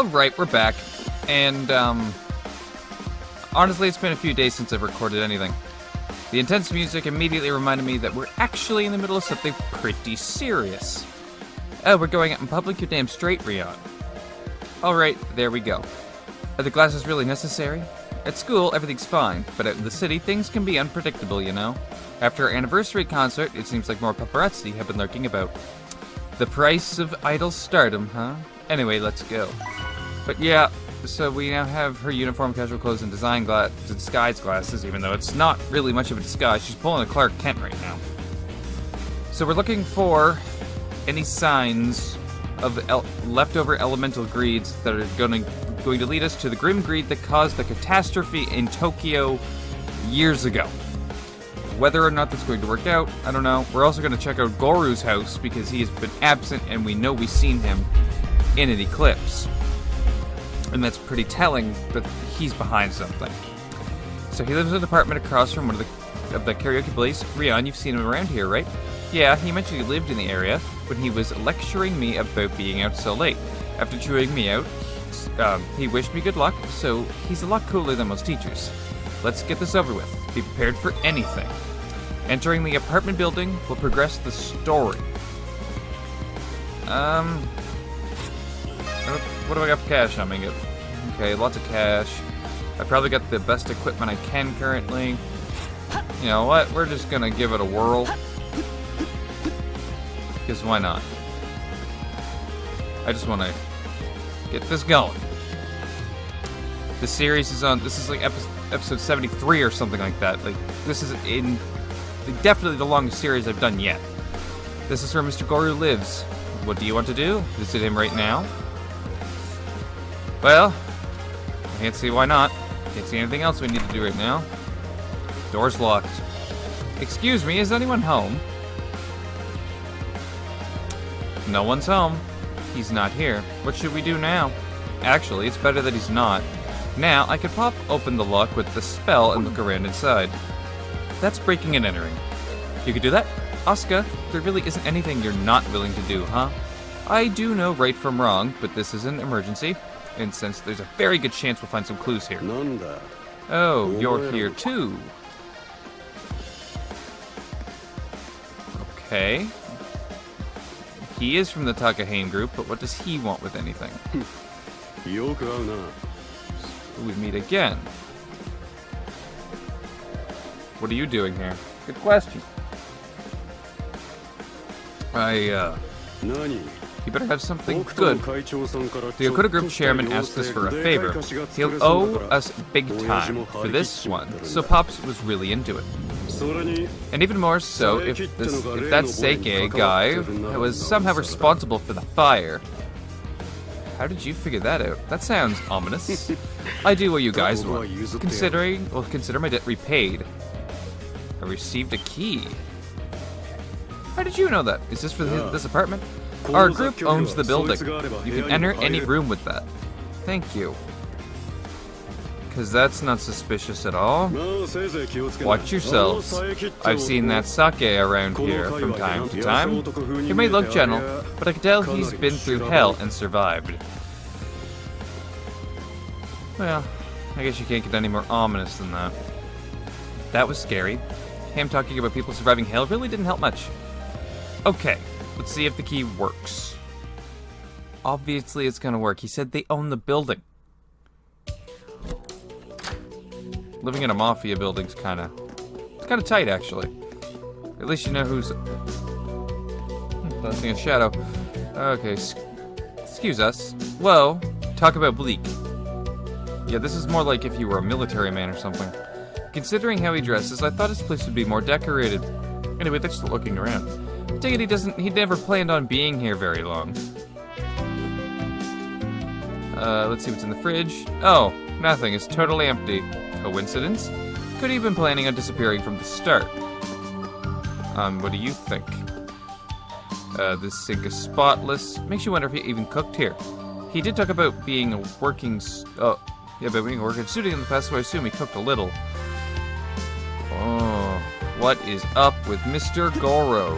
Alright, we're back. And, honestly, it's been a few days since I've recorded anything. The intense music immediately reminded me that we're actually in the middle of something pretty serious. Oh, we're going out in public? You're damn straight, Rion. Alright, there we go. Are the glasses really necessary? At school, everything's fine, but out in the city, things can be unpredictable, you know? After our anniversary concert, it seems like more paparazzi have been lurking about. The price of idol stardom, huh? Anyway, let's go. But yeah, so we now have her uniform, casual clothes, and disguise glasses, even though it's not really much of a disguise. She's pulling a Clark Kent right now. So we're looking for any signs of leftover elemental greeds that are going to lead us to the grim greed that caused the catastrophe in Tokyo years ago. Whether or not that's going to work out, I don't know. We're also going to check out Gorou's house because he has been absent and we know we've seen him in an eclipse. And that's pretty telling that he's behind something. So he lives in an apartment across from one of the karaoke place. Rion, you've seen him around here, right? Yeah, he mentioned he lived in the area when he was lecturing me about being out so late. After chewing me out, he wished me good luck, so he's a lot cooler than most teachers. Let's get this over with. Be prepared for anything. Entering the apartment building will progress the story. What do I got for cash on me? Okay, lots of cash. I probably got the best equipment I can currently. You know what? We're just gonna give it a whirl. Because why not? I just want to get this going. The series is on. This is like episode 73 or something like that. Like this is definitely the longest series I've done yet. This is where Mr. Gorou lives. What do you want to do? Visit him right now? Well, I can't see why not. Can't see anything else we need to do right now. Door's locked. Excuse me, is anyone home? No one's home. He's not here. What should we do now? Actually, it's better that he's not. Now, I could pop open the lock with the spell and look around inside. That's breaking and entering. You could do that? Asuka, there really isn't anything you're not willing to do, huh? I do know right from wrong, but this is an emergency. And since there's a very good chance we'll find some clues here. Oh, you're here too. Okay. He is from the Takahane group, but what does he want with anything? We meet again. What are you doing here? Good question. You better have something good. The Okuda Group chairman asked us for a favor. He'll owe us big time for this one, so Pops was really into it. And even more so if that Seike guy was somehow responsible for the fire. How did you figure that out? That sounds ominous. I do what you guys want. Consider my debt repaid. I received a key. How did you know that? Is this for this apartment? Our group owns the building. You can enter any room with that. Thank you. Because that's not suspicious at all. Watch yourselves. I've seen that sake around here from time to time. He may look gentle, but I can tell he's been through hell and survived. Well, I guess you can't get any more ominous than that. That was scary. Him talking about people surviving hell really didn't help much. Okay, let's see if the key works. Obviously it's gonna work. He said they own the building. Living in a mafia building's kinda tight, actually. At least you know who's... Blasting a shadow. Okay, excuse us. Whoa, talk about bleak. Yeah, this is more like if you were a military man or something. Considering how he dresses, I thought his place would be more decorated. Anyway, they're still looking around. I take it he never planned on being here very long. Let's see what's in the fridge. Oh, nothing. It's totally empty. Coincidence? Could he have been planning on disappearing from the start? What do you think? This sink is spotless. Makes you wonder if he even cooked here. He did talk about being a working student in the past, so I assume he cooked a little. Oh, what is up with Mr. Gorou?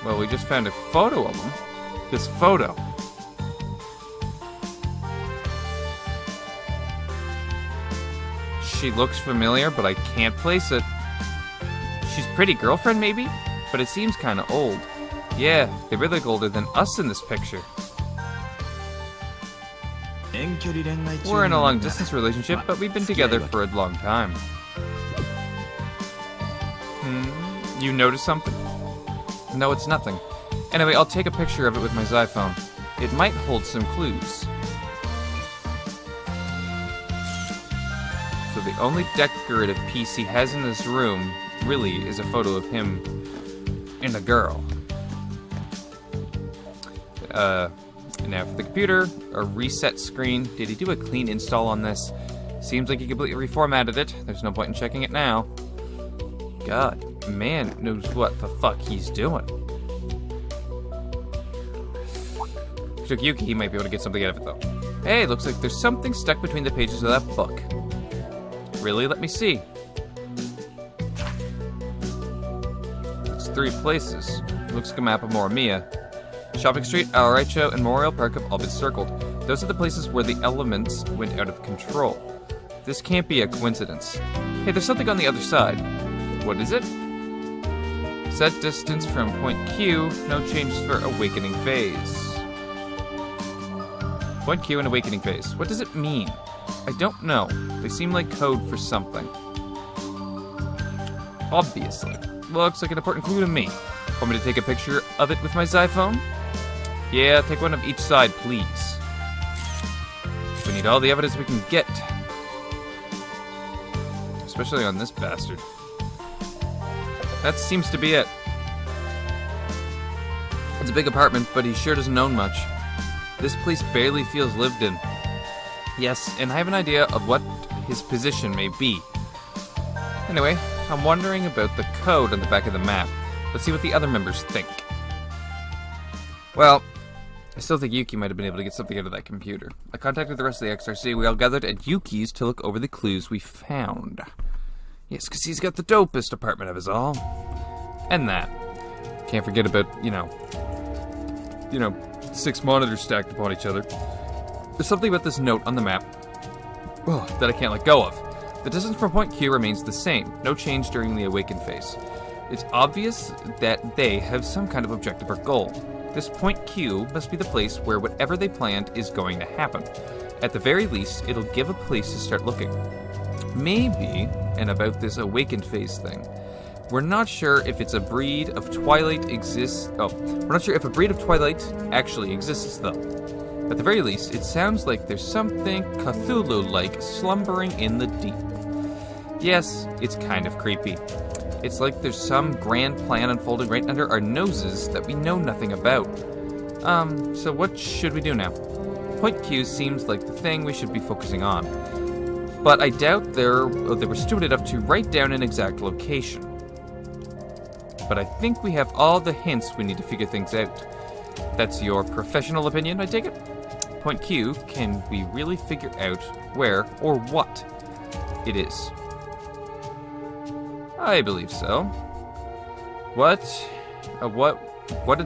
Well, we just found a photo of him. This photo. She looks familiar, but I can't place it. She's pretty girlfriend, maybe? But it seems kinda old. Yeah, they really look older than us in this picture. We're in a long-distance relationship, but we've been together for a long time. You notice something? No, it's nothing. Anyway, I'll take a picture of it with my iPhone. It might hold some clues. So the only decorative piece he has in this room, really, is a photo of him and a girl. Now for the computer, a reset screen. Did he do a clean install on this? Seems like he completely reformatted it. There's no point in checking it now. God, man knows what the fuck he's doing. If he took Yuki, he might be able to get something out of it, though. Hey, looks like there's something stuck between the pages of that book. Really? Let me see. It's 3 places. Looks like a map of Morimiya. Shopping Street, Alricho, and Memorial Park have all been circled. Those are the places where the elements went out of control. This can't be a coincidence. Hey, there's something on the other side. What is it? Set distance from point Q, no changes for awakening phase. Point Q and awakening phase. What does it mean? I don't know. They seem like code for something. Obviously. Looks like an important clue to me. Want me to take a picture of it with my iPhone? Yeah, take one of each side, please. We need all the evidence we can get. Especially on this bastard. That seems to be it. It's a big apartment, but he sure doesn't own much. This place barely feels lived in. Yes, and I have an idea of what his position may be. Anyway, I'm wondering about the code on the back of the map. Let's see what the other members think. Well, I still think Yuki might have been able to get something out of that computer. I contacted the rest of the XRC. We all gathered at Yuki's to look over the clues we found. Yes, because he's got the dopest apartment of us all. And that. Can't forget about, you know, 6 monitors stacked upon each other. There's something about this note on the map that I can't let go of. The distance from point Q remains the same. No change during the awakened phase. It's obvious that they have some kind of objective or goal. This point Q must be the place where whatever they planned is going to happen. At the very least, it'll give a place to start looking. Maybe, and about this awakened phase thing, we're not sure if it's a breed of Twilight exists. We're not sure if a breed of Twilight actually exists, though. At the very least, it sounds like there's something Cthulhu-like slumbering in the deep. Yes, it's kind of creepy. It's like there's some grand plan unfolding right under our noses that we know nothing about. So what should we do now? Point Q seems like the thing we should be focusing on. But I doubt they were stupid enough to write down an exact location. But I think we have all the hints we need to figure things out. That's your professional opinion, I take it? Point Q, can we really figure out where or what it is? I believe so. What'd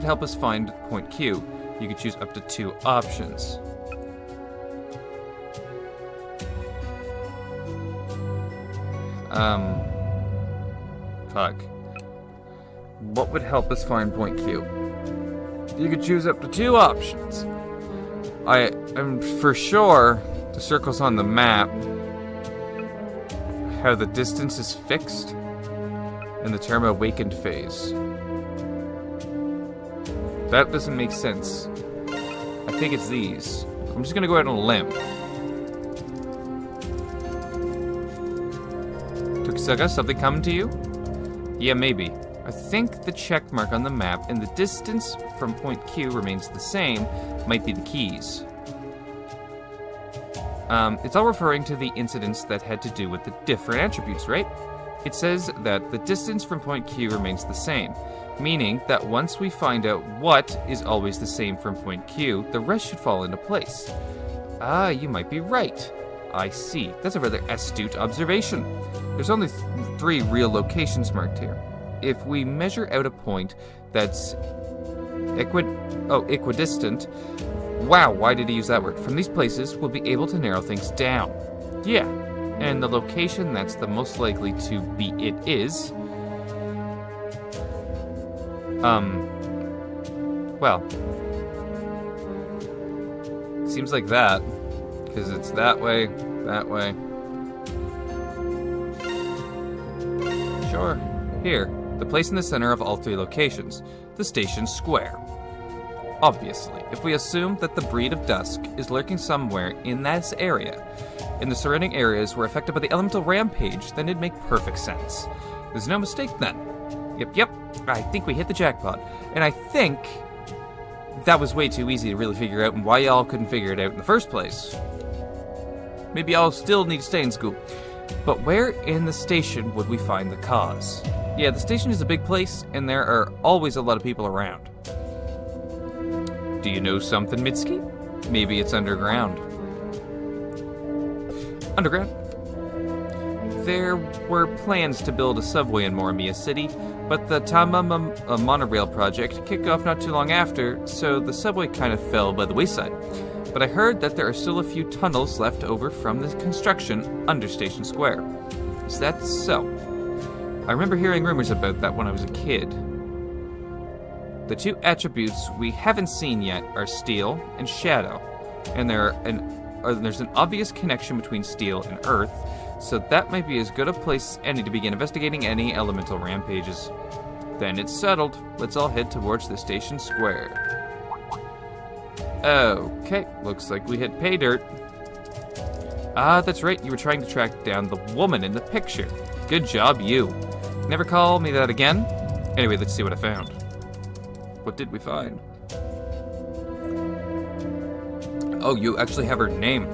help us find point Q? You could choose up to 2 options. Fuck. What would help us find point Q? You could choose up to 2 options. I'm for sure the circles on the map, how the distance is fixed, and the term awakened phase. That doesn't make sense. I think it's these. I'm just gonna go out on a limb. Tokusaga, something come to you? Yeah, maybe. I think the check mark on the map and the distance from point Q remains the same might be the keys. It's all referring to the incidents that had to do with the different attributes, right? It says that the distance from point Q remains the same, meaning that once we find out what is always the same from point Q, the rest should fall into place. Ah, you might be right. I see. That's a rather astute observation. There's only 3 real locations marked here. If we measure out a point that's equidistant, wow, why did he use that word? From these places, we'll be able to narrow things down. Yeah, And the location that's the most likely to be it is... Well... Seems like that. Because it's that way, that way. Sure. Here, the place in the center of all three locations, the station square. Obviously, if we assume that the breed of dusk is lurking somewhere in this area, and the surrounding areas were affected by the elemental rampage, then it'd make perfect sense. There's no mistake then. Yep, I think we hit the jackpot. And I think that was way too easy to really figure out, and why y'all couldn't figure it out in the first place. Maybe y'all still need to stay in school. But where in the station would we find the cause? Yeah, the station is a big place, and there are always a lot of people around. Do you know something, Mitsuki? Maybe it's underground. Underground? There were plans to build a subway in Morimiya City, but the Tama monorail project kicked off not too long after, so the subway kind of fell by the wayside. But I heard that there are still a few tunnels left over from the construction under Station Square. Is that so? I remember hearing rumors about that when I was a kid. The two attributes we haven't seen yet are steel and shadow, and there's an obvious connection between steel and earth, so that might be as good a place as any to begin investigating any elemental rampages. Then it's settled. Let's all head towards the station square. Okay, looks like we hit pay dirt. Ah, that's right, you were trying to track down the woman in the picture. Good job, you. Never call me that again. Anyway, let's see what I found. What did we find? Oh, you actually have her name.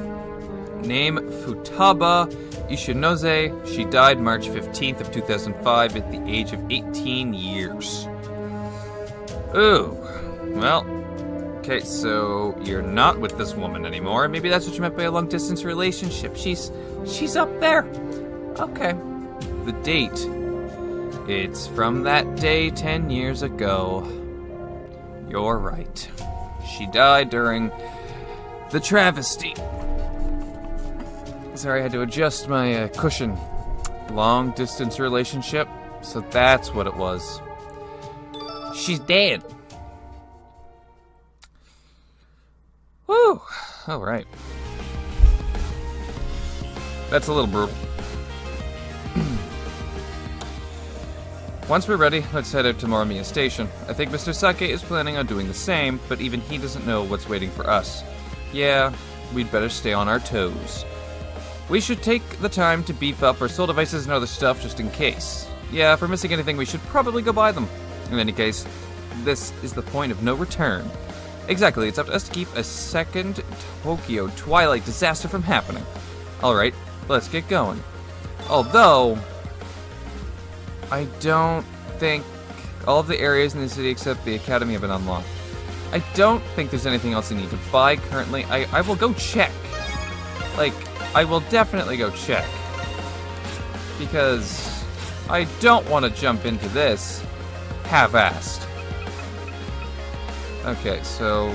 Name Futaba Ishinoze. She died March 15th of 2005 at the age of 18 years. Ooh. Well, okay, so you're not with this woman anymore. Maybe that's what you meant by a long-distance relationship. She's up there. Okay. The date. It's from that day 10 years ago. You're right. She died during the travesty. Sorry, I had to adjust my cushion. Long-distance relationship. So that's what it was. She's dead. Woo! Alright. That's a little brutal. Once we're ready, let's head out to Morimiya Station. I think Mr. Sake is planning on doing the same, but even he doesn't know what's waiting for us. Yeah, we'd better stay on our toes. We should take the time to beef up our soul devices and other stuff just in case. Yeah, if we're missing anything, we should probably go buy them. In any case, this is the point of no return. Exactly, it's up to us to keep a second Tokyo Twilight disaster from happening. Alright, let's get going. Although, I don't think all of the areas in the city except the academy have been unlocked. I don't think there's anything else I need to buy currently. I will go check. Like, I will definitely go check. Because I don't want to jump into this half-assed. Okay, so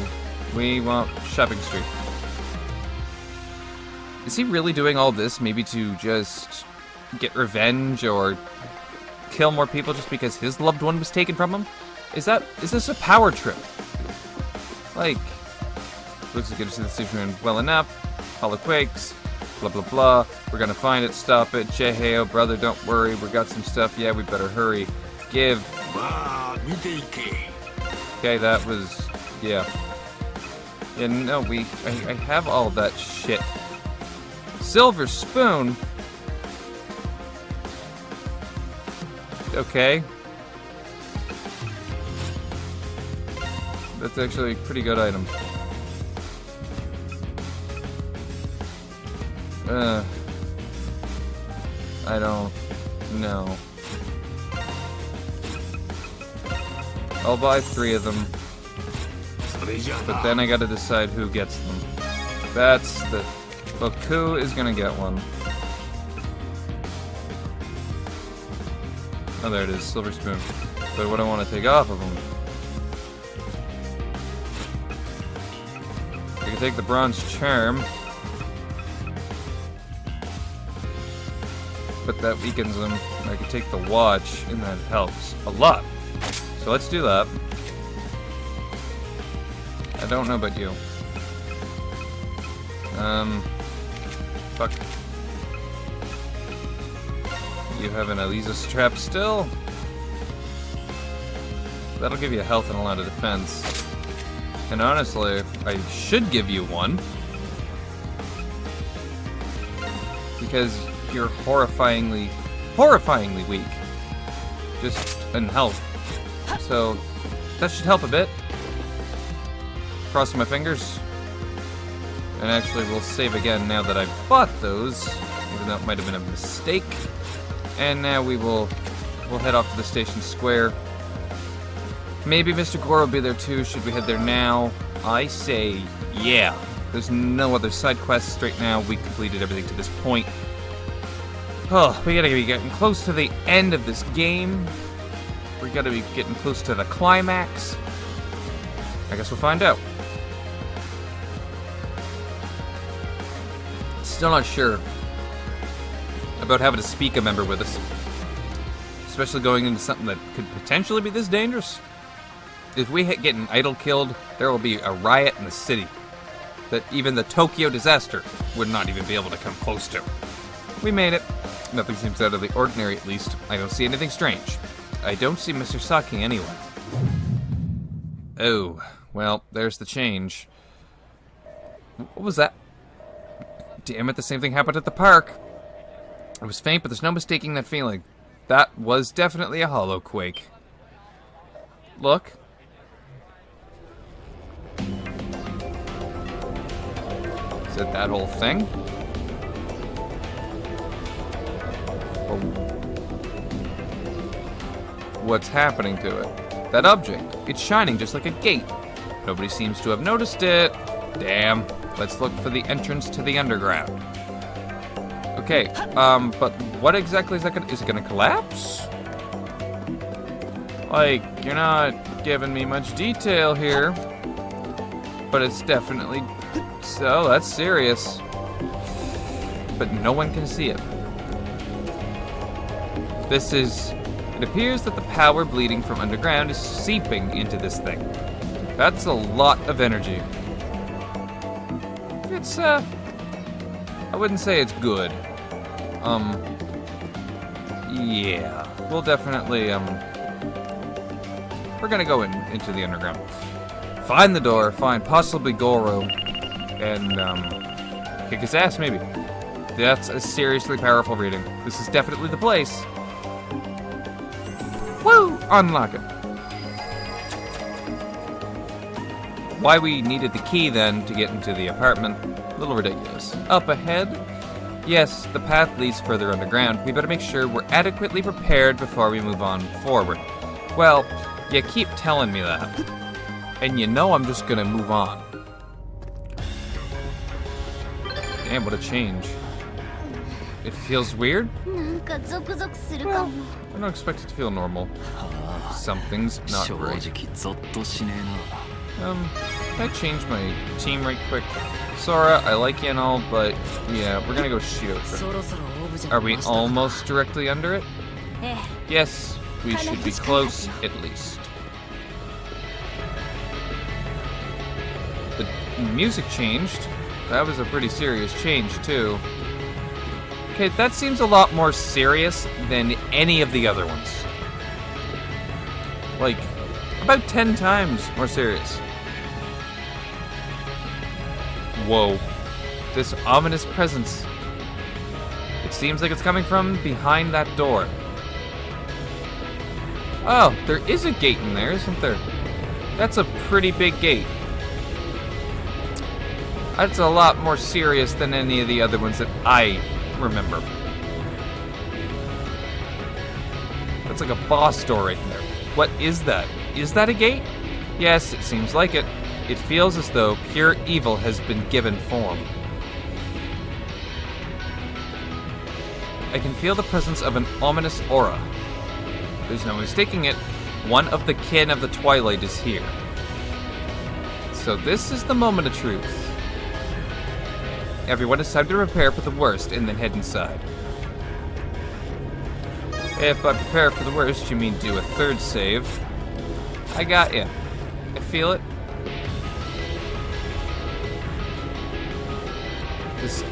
we want shopping street. Is he really doing all this maybe to just get revenge or kill more people just because his loved one was taken from him? Is this a power trip? Like, looks like it's the station well enough. Hollow quakes, blah blah blah. We're gonna find it, stop it. Hey, oh brother, don't worry. We got some stuff. Yeah, we better hurry. Give. Okay, that was, yeah. Yeah, no, I have all that shit. Silver spoon? Okay. That's actually a pretty good item. I don't know. I'll buy 3 of them. But then I gotta decide who gets them. That's the... Well, Ku is gonna get one. Oh, there it is, silver spoon. But what I want to take off of them. I can take the bronze charm. but that weakens them. I can take the watch, and that helps a lot. So let's do that. I don't know about you. Fuck. You have an Elisa's trap still? That'll give you health and a lot of defense. And honestly, I should give you one. Because you're horrifyingly weak. Just in health. So, that should help a bit. Crossing my fingers. And actually, we'll save again now that I've bought those. Even though it might have been a mistake. And now we'll head off to the station square. Maybe Mr. Gorou will be there too. Should we head there now? I say, yeah. There's no other side quests right now. We completed everything to this point. Oh, we gotta be getting close to the end of this game. We gotta be getting close to the climax. I guess we'll find out. Still not sure about having to speak a member with us. Especially going into something that could potentially be this dangerous. If we get an idol killed, there will be a riot in the city that even the Tokyo disaster would not even be able to come close to. We made it. Nothing seems out of the ordinary, at least. I don't see anything strange. I don't see Mr. Saki anywhere. Oh, well, there's the change. What was that? Damn it, the same thing happened at the park. It was faint, but there's no mistaking that feeling. That was definitely a hollow quake. Look. Is it that whole thing? Or what's happening to it? That object. It's shining just like a gate. Nobody seems to have noticed it. Damn. Let's look for the entrance to the underground. Okay, but what exactly is that gonna... Is it gonna collapse? Like, you're not giving me much detail here. But it's definitely... So, that's serious. But no one can see it. This is... It appears that the power bleeding from underground is seeping into this thing. That's a lot of energy. It's, I wouldn't say it's good. Yeah. We'll definitely, we're gonna go into the underground. Find the door, find possibly Gorou, and, kick his ass, maybe. That's a seriously powerful reading. This is definitely the place. Woo! Unlock it. Why we needed the key, then, to get into the apartment, a little ridiculous. Up ahead? Yes, the path leads further underground. We better make sure we're adequately prepared before we move on forward. Well, you keep telling me that. And you know I'm just gonna move on. Damn, what a change. It feels weird? Well, I don't expect it to feel normal. Something's not right. Can I change my team right quick? Sora, I like you and all, but yeah, we're gonna go shoot. Are we almost directly under it? Yes, we should be close at least. The music changed. That was a pretty serious change too. Okay, that seems a lot more serious than any of the other ones. Like, about 10 times more serious. Whoa. This ominous presence. It seems like it's coming from behind that door. Oh, there is a gate in there, isn't there? That's a pretty big gate. That's a lot more serious than any of the other ones that I remember. That's like a boss door right there. What is that? Is that a gate? Yes, it seems like it. It feels as though pure evil has been given form. I can feel the presence of an ominous aura. There's no mistaking it. One of the kin of the Twilight is here. So this is the moment of truth. Everyone, it's time to prepare for the worst and then head inside. If by prepare for the worst, you mean do a third save, I got ya. I feel it.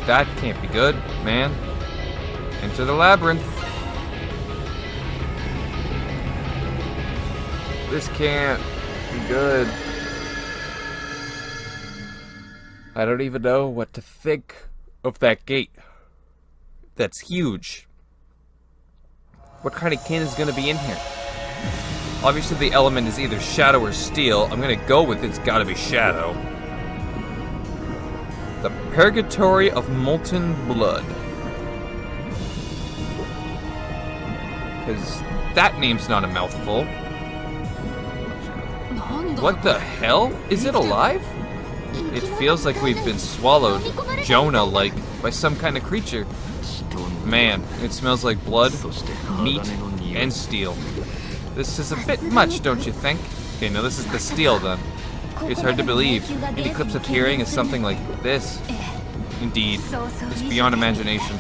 That can't be good, man. Enter the labyrinth. This can't be good. I don't even know what to think of that gate. That's huge. What kind of kin is gonna be in here? Obviously the element is either shadow or steel. I'm gonna go with it's gotta be shadow. The Purgatory of Molten Blood. Because that name's not a mouthful. What the hell? Is it alive? It feels like we've been swallowed, Jonah-like, by some kind of creature. Man, it smells like blood, meat, and steel. This is a bit much, don't you think? Okay, no, this is the steel then. It's hard to believe. An eclipse appearing is something like this. Indeed, it's beyond imagination.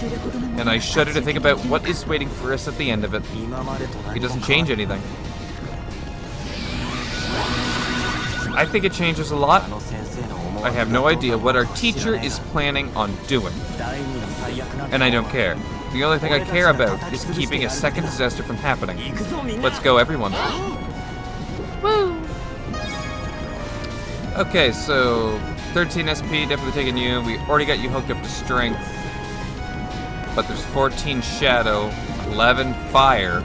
And I shudder to think about what is waiting for us at the end of it. It doesn't change anything. I think it changes a lot. I have no idea what our teacher is planning on doing. And I don't care. The only thing I care about is keeping a second disaster from happening. Let's go, everyone. Woo! Okay, so 13 SP, definitely taking you. We already got you hooked up to strength. But there's 14 shadow, 11 fire.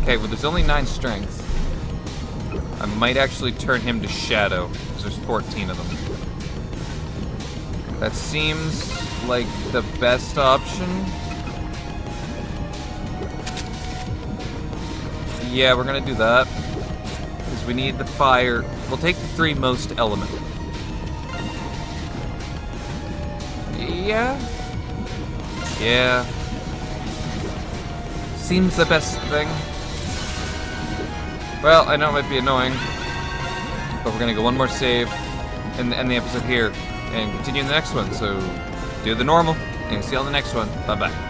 Okay, well there's only 9 strength. I might actually turn him to shadow, because there's 14 of them. That seems like the best option. Yeah, we're gonna do that. Because we need the fire. We'll take the 3 most element. Yeah. Yeah. Seems the best thing. Well, I know it might be annoying, but we're gonna go one more save and end the episode here and continue in the next one. So do the normal and see you on the next one. Bye bye.